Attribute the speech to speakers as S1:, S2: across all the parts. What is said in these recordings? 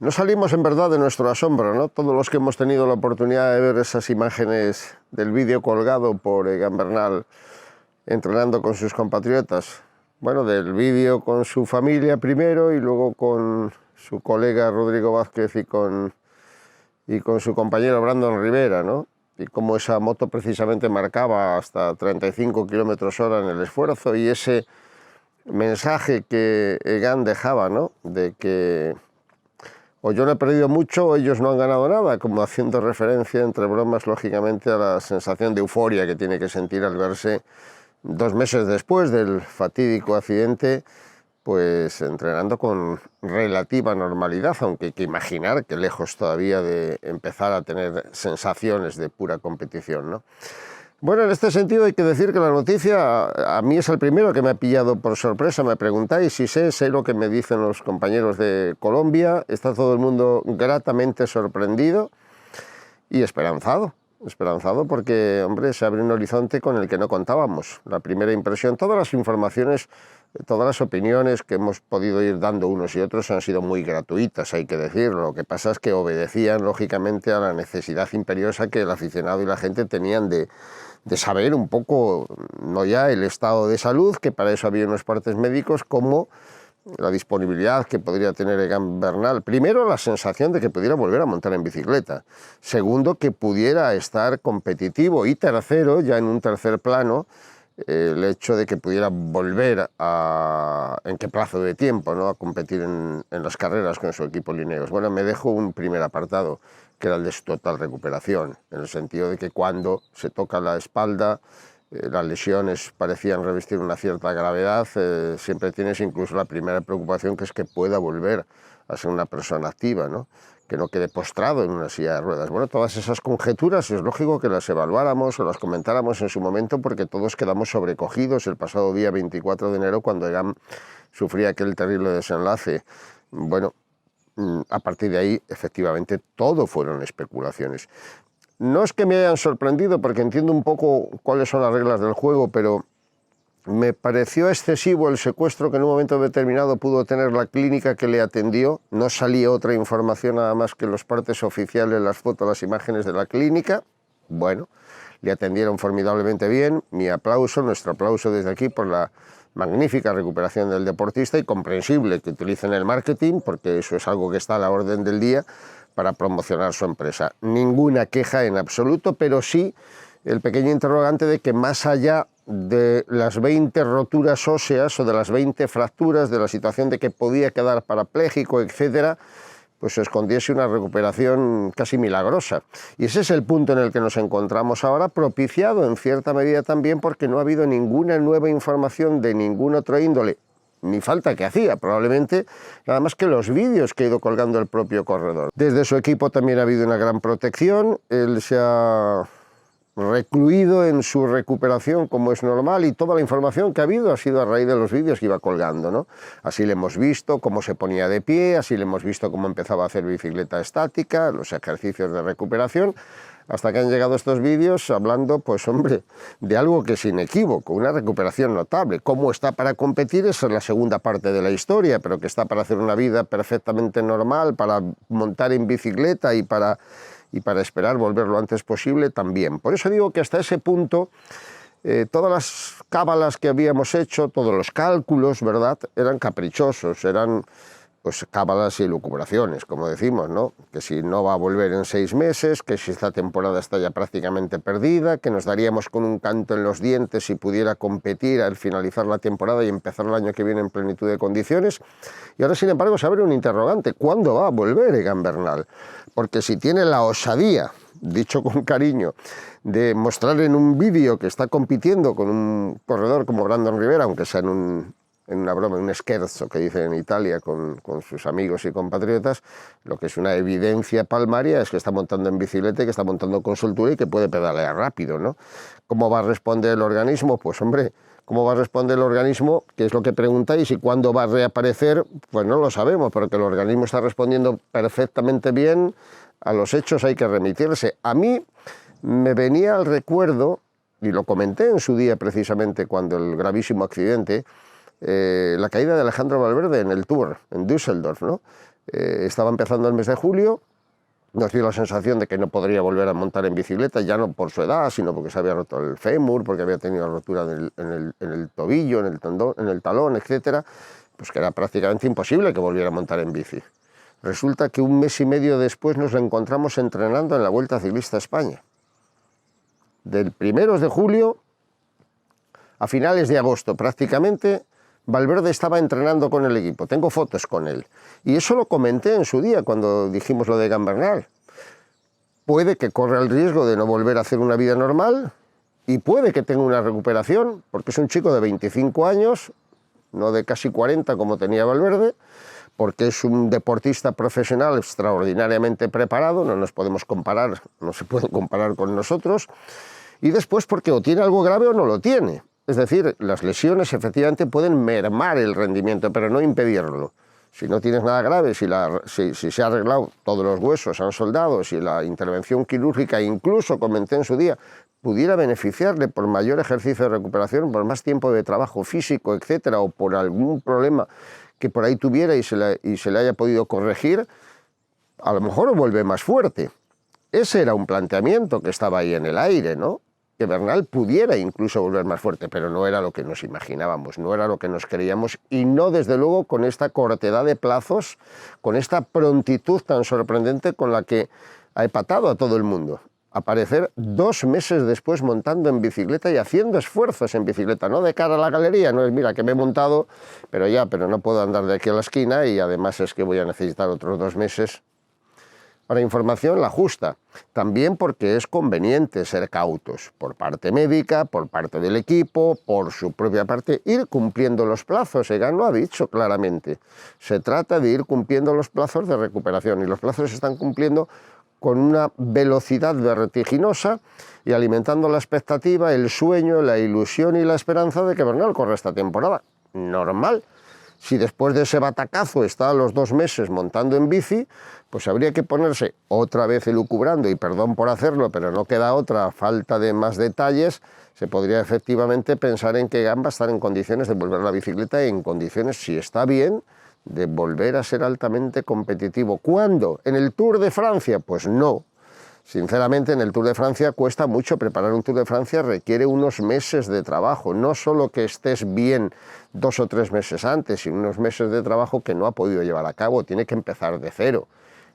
S1: No salimos en verdad de nuestro asombro, ¿no? Todos los que hemos tenido la oportunidad de ver esas imágenes del vídeo colgado por Egan Bernal entrenando con sus compatriotas. Bueno, del vídeo con su familia primero y luego con su colega Rodrigo Vázquez y con su compañero Brandon Rivera, ¿no? Y cómo esa moto precisamente marcaba hasta 35 km/h en el esfuerzo, y ese mensaje que Egan dejaba, ¿no? De que o yo no he perdido mucho o ellos no han ganado nada, como haciendo referencia, entre bromas, lógicamente, a la sensación de euforia que tiene que sentir al verse 2 meses después del fatídico accidente, pues entrenando con relativa normalidad, aunque hay que imaginar que lejos todavía de empezar a tener sensaciones de pura competición, ¿no? Bueno, en este sentido hay que decir que la noticia a mí es el primero que me ha pillado por sorpresa. Me preguntáis si sé lo que me dicen los compañeros de Colombia. Está todo el mundo gratamente sorprendido y esperanzado porque, hombre, se abre un horizonte con el que no contábamos. La primera impresión, todas las informaciones, todas las opiniones que hemos podido ir dando unos y otros han sido muy gratuitas, hay que decirlo. Lo que pasa es que obedecían, lógicamente, a la necesidad imperiosa que el aficionado y la gente tenían de saber un poco, no ya el estado de salud, que para eso había unos partes médicos, como la disponibilidad que podría tener Egan Bernal. Primero, la sensación de que pudiera volver a montar en bicicleta. Segundo, que pudiera estar competitivo. Y tercero, ya en un tercer plano, el hecho de que pudiera volver a, en qué plazo de tiempo, ¿no?, a competir en las carreras con su equipo Lineos. Bueno, me dejo un primer apartado, que era el de su total recuperación, en el sentido de que cuando se toca la espalda, las lesiones parecían revestir una cierta gravedad, siempre tienes incluso la primera preocupación, que es que pueda volver a ser una persona activa, ¿no?, que no quede postrado en una silla de ruedas. Bueno, todas esas conjeturas es lógico que las evaluáramos o las comentáramos en su momento, porque todos quedamos sobrecogidos el pasado día 24 de enero cuando Egan sufría aquel terrible desenlace. Bueno, a partir de ahí, efectivamente, todo fueron especulaciones. No es que me hayan sorprendido, porque entiendo un poco cuáles son las reglas del juego, pero me pareció excesivo el secuestro que en un momento determinado pudo tener la clínica que le atendió. No salía otra información nada más que los partes oficiales, las fotos, las imágenes de la clínica. Bueno, le atendieron formidablemente bien. Mi aplauso, nuestro aplauso desde aquí por la magnífica recuperación del deportista, y comprensible que utilicen el marketing, porque eso es algo que está a la orden del día para promocionar su empresa. Ninguna queja en absoluto, pero sí el pequeño interrogante de que, más allá de las 20 roturas óseas o de las 20 fracturas, de la situación de que podía quedar parapléjico, etcétera, pues se escondiese una recuperación casi milagrosa. Y ese es el punto en el que nos encontramos ahora, propiciado en cierta medida también porque no ha habido ninguna nueva información de ningún otro índole, ni falta que hacía, probablemente, nada más que los vídeos que ha ido colgando el propio corredor. Desde su equipo también ha habido una gran protección. Él se ha recluido en su recuperación, como es normal, y toda la información que ha habido ha sido a raíz de los vídeos que iba colgando, ¿no? Así le hemos visto cómo se ponía de pie, así le hemos visto cómo empezaba a hacer bicicleta estática, los ejercicios de recuperación, hasta que han llegado estos vídeos hablando, pues hombre, de algo que es inequívoco, una recuperación notable. Cómo está para competir, esa es la segunda parte de la historia, pero que está para hacer una vida perfectamente normal, para montar en bicicleta y para esperar volver lo antes posible también. Por eso digo que hasta ese punto todas las cábalas que habíamos hecho, todos los cálculos, ¿verdad?, eran caprichosos, eran pues cábalas y elucubraciones, como decimos, ¿no? Que si no va a volver en 6 meses, que si esta temporada está ya prácticamente perdida, que nos daríamos con un canto en los dientes si pudiera competir al finalizar la temporada y empezar el año que viene en plenitud de condiciones. Y ahora, sin embargo, se abre un interrogante: ¿cuándo va a volver Egan Bernal? Porque si tiene la osadía, dicho con cariño, de mostrar en un vídeo que está compitiendo con un corredor como Brandon Rivera, aunque sea en una broma, en un scherzo que dicen en Italia con sus amigos y compatriotas, lo que es una evidencia palmaria es que está montando en bicicleta, que está montando con soltura y que puede pedalear rápido, ¿no? ¿Cómo va a responder el organismo? Pues hombre, ¿cómo va a responder el organismo? Que es lo que preguntáis, y cuándo va a reaparecer, pues no lo sabemos, pero que el organismo está respondiendo perfectamente bien. A los hechos hay que remitirse. A mí me venía al recuerdo, y lo comenté en su día precisamente cuando el gravísimo accidente, la caída de Alejandro Valverde en el Tour, en Düsseldorf, ¿no? Estaba empezando el mes de julio, nos dio la sensación de que no podría volver a montar en bicicleta, ya no por su edad, sino porque se había roto el fémur, porque había tenido rotura en el tobillo, en el talón, etcétera, pues que era prácticamente imposible que volviera a montar en bici. Resulta que un mes y medio después nos lo encontramos entrenando en la Vuelta Ciclista a España. Del 1 de julio a finales de agosto prácticamente, Valverde estaba entrenando con el equipo, tengo fotos con él. Y eso lo comenté en su día cuando dijimos lo de Egan Bernal. Puede que corra el riesgo de no volver a hacer una vida normal y puede que tenga una recuperación, porque es un chico de 25 años, no de casi 40 como tenía Valverde, porque es un deportista profesional extraordinariamente preparado, no nos podemos comparar, no se puede comparar con nosotros, y después porque o tiene algo grave o no lo tiene. Es decir, las lesiones efectivamente pueden mermar el rendimiento, pero no impedirlo. Si no tienes nada grave, si se ha arreglado todos los huesos, se han soldado, si la intervención quirúrgica, incluso comenté en su día, pudiera beneficiarle por mayor ejercicio de recuperación, por más tiempo de trabajo físico, etcétera, o por algún problema que por ahí tuviera y se le haya podido corregir, a lo mejor vuelve más fuerte. Ese era un planteamiento que estaba ahí en el aire, ¿no? Que Bernal pudiera incluso volver más fuerte, pero no era lo que nos imaginábamos, no era lo que nos creíamos, y no desde luego con esta cortedad de plazos, con esta prontitud tan sorprendente con la que ha epatado a todo el mundo. Aparecer 2 meses después montando en bicicleta y haciendo esfuerzos en bicicleta, no de cara a la galería, no es mira que me he montado, pero no puedo andar de aquí a la esquina y además es que voy a necesitar otros 2 meses. Para información la justa, también porque es conveniente ser cautos, por parte médica, por parte del equipo, por su propia parte, ir cumpliendo los plazos. Egan lo ha dicho claramente, se trata de ir cumpliendo los plazos de recuperación y los plazos se están cumpliendo con una velocidad vertiginosa y alimentando la expectativa, el sueño, la ilusión y la esperanza de que Bernal corra esta temporada. Normal. Si después de ese batacazo está a los 2 meses montando en bici, pues habría que ponerse otra vez elucubrando, y perdón por hacerlo, pero no queda otra, falta de más detalles, se podría efectivamente pensar en que Egan va a estar en condiciones de volver a la bicicleta y en condiciones, si está bien, de volver a ser altamente competitivo. ¿Cuándo? ¿En el Tour de Francia? Pues no. Sinceramente, en el Tour de Francia cuesta mucho. Preparar un Tour de Francia requiere unos meses de trabajo, no solo que estés bien 2 o 3 meses antes, sino unos meses de trabajo que no ha podido llevar a cabo, tiene que empezar de cero.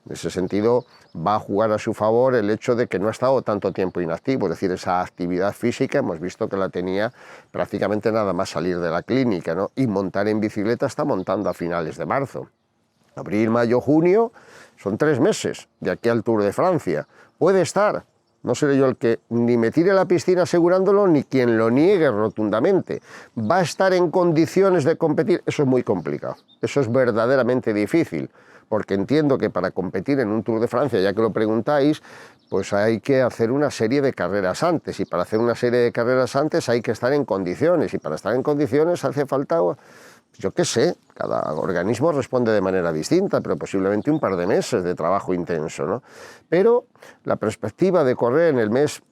S1: En ese sentido, va a jugar a su favor el hecho de que no ha estado tanto tiempo inactivo, es decir, esa actividad física hemos visto que la tenía prácticamente nada más salir de la clínica, ¿no? Y montar en bicicleta está montando a finales de marzo. Abril, mayo, junio son 3 meses de aquí al Tour de Francia. Puede estar, no seré yo el que ni me tire a la piscina asegurándolo, ni quien lo niegue rotundamente. ¿Va a estar en condiciones de competir? Eso es muy complicado, eso es verdaderamente difícil, porque entiendo que para competir en un Tour de Francia, ya que lo preguntáis, pues hay que hacer una serie de carreras antes, y para hacer una serie de carreras antes hay que estar en condiciones, y para estar en condiciones hace falta, yo qué sé, cada organismo responde de manera distinta, pero posiblemente un par de meses de trabajo intenso, ¿no? Pero la perspectiva de correr en el mes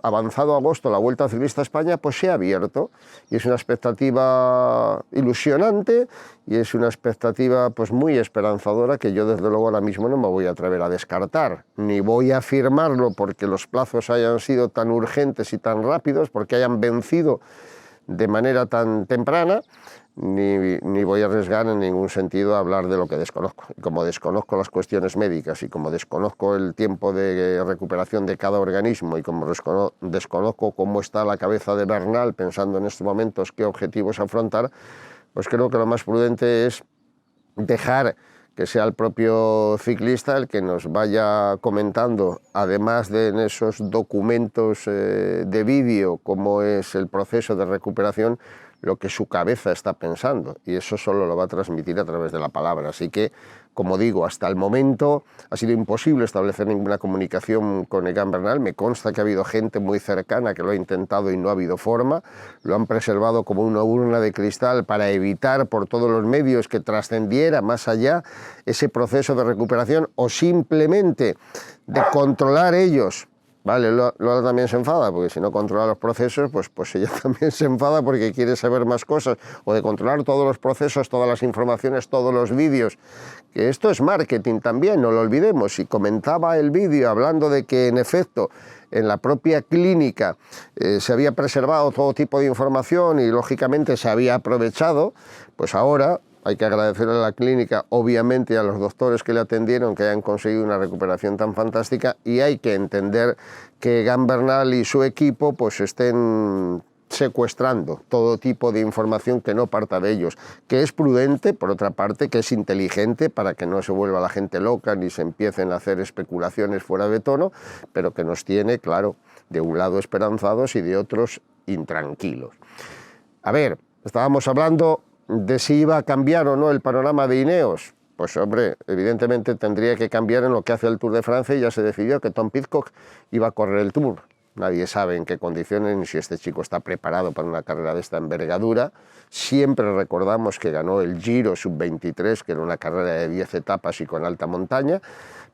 S1: avanzado agosto la Vuelta Ciclista a España pues se ha abierto, y es una expectativa ilusionante y es una expectativa pues muy esperanzadora que yo desde luego ahora mismo no me voy a atrever a descartar, ni voy a afirmarlo porque los plazos hayan sido tan urgentes y tan rápidos, porque hayan vencido de manera tan temprana, ni voy a arriesgar en ningún sentido a hablar de lo que desconozco. Y como desconozco las cuestiones médicas y como desconozco el tiempo de recuperación de cada organismo y como desconozco cómo está la cabeza de Bernal pensando en estos momentos qué objetivos afrontar, pues creo que lo más prudente es dejar que sea el propio ciclista el que nos vaya comentando, además de en esos documentos de vídeo, cómo es el proceso de recuperación, lo que su cabeza está pensando, y eso solo lo va a transmitir a través de la palabra. Así que, como digo, hasta el momento ha sido imposible establecer ninguna comunicación con Egan Bernal. Me consta que ha habido gente muy cercana que lo ha intentado y no ha habido forma, lo han preservado como una urna de cristal para evitar por todos los medios que trascendiera más allá ese proceso de recuperación, o simplemente de controlar ellos Vale, Lola también se enfada, porque si no controla los procesos, pues ella también se enfada porque quiere saber más cosas, o de controlar todos los procesos, todas las informaciones, todos los vídeos. Que esto es marketing también, no lo olvidemos. Y comentaba el vídeo hablando de que, en efecto, en la propia clínica se había preservado todo tipo de información y, lógicamente, se había aprovechado, pues ahora hay que agradecerle a la clínica, obviamente, y a los doctores que le atendieron, que hayan conseguido una recuperación tan fantástica, y hay que entender que Egan Bernal y su equipo pues estén secuestrando todo tipo de información que no parta de ellos, que es prudente, por otra parte, que es inteligente para que no se vuelva la gente loca ni se empiecen a hacer especulaciones fuera de tono, pero que nos tiene, claro, de un lado esperanzados y de otros intranquilos. A ver, estábamos hablando de si iba a cambiar o no el panorama de Ineos. Pues hombre, evidentemente tendría que cambiar en lo que hace el Tour de Francia, y ya se decidió que Tom Pidcock iba a correr el Tour. Nadie sabe en qué condiciones ni si este chico está preparado para una carrera de esta envergadura. Siempre recordamos que ganó el Giro Sub-23, que era una carrera de 10 etapas y con alta montaña,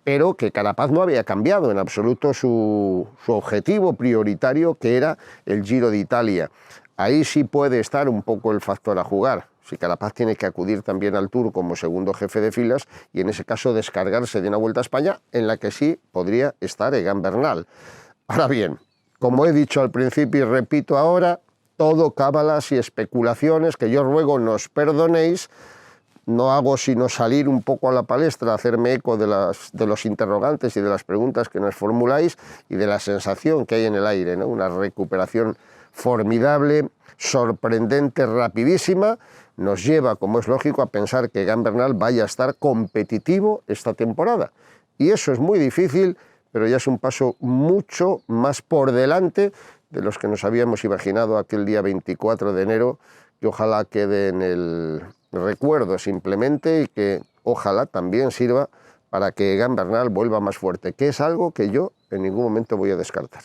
S1: pero que Carapaz no había cambiado en absoluto su objetivo prioritario, que era el Giro de Italia. Ahí sí puede estar un poco el factor a jugar. Si Carapaz tiene que acudir también al Tour como segundo jefe de filas y en ese caso descargarse de una Vuelta a España en la que sí podría estar Egan Bernal. Ahora bien, como he dicho al principio y repito ahora, todo cábalas y especulaciones que yo ruego nos perdonéis. No hago sino salir un poco a la palestra, hacerme eco de los interrogantes y de las preguntas que nos formuláis y de la sensación que hay en el aire, ¿no? Una recuperación formidable, sorprendente, rapidísima, nos lleva, como es lógico, a pensar que Egan Bernal vaya a estar competitivo esta temporada. Y eso es muy difícil, pero ya es un paso mucho más por delante de los que nos habíamos imaginado aquel día 24 de enero, que ojalá quede en el recuerdo simplemente y que ojalá también sirva para que Egan Bernal vuelva más fuerte, que es algo que yo en ningún momento voy a descartar.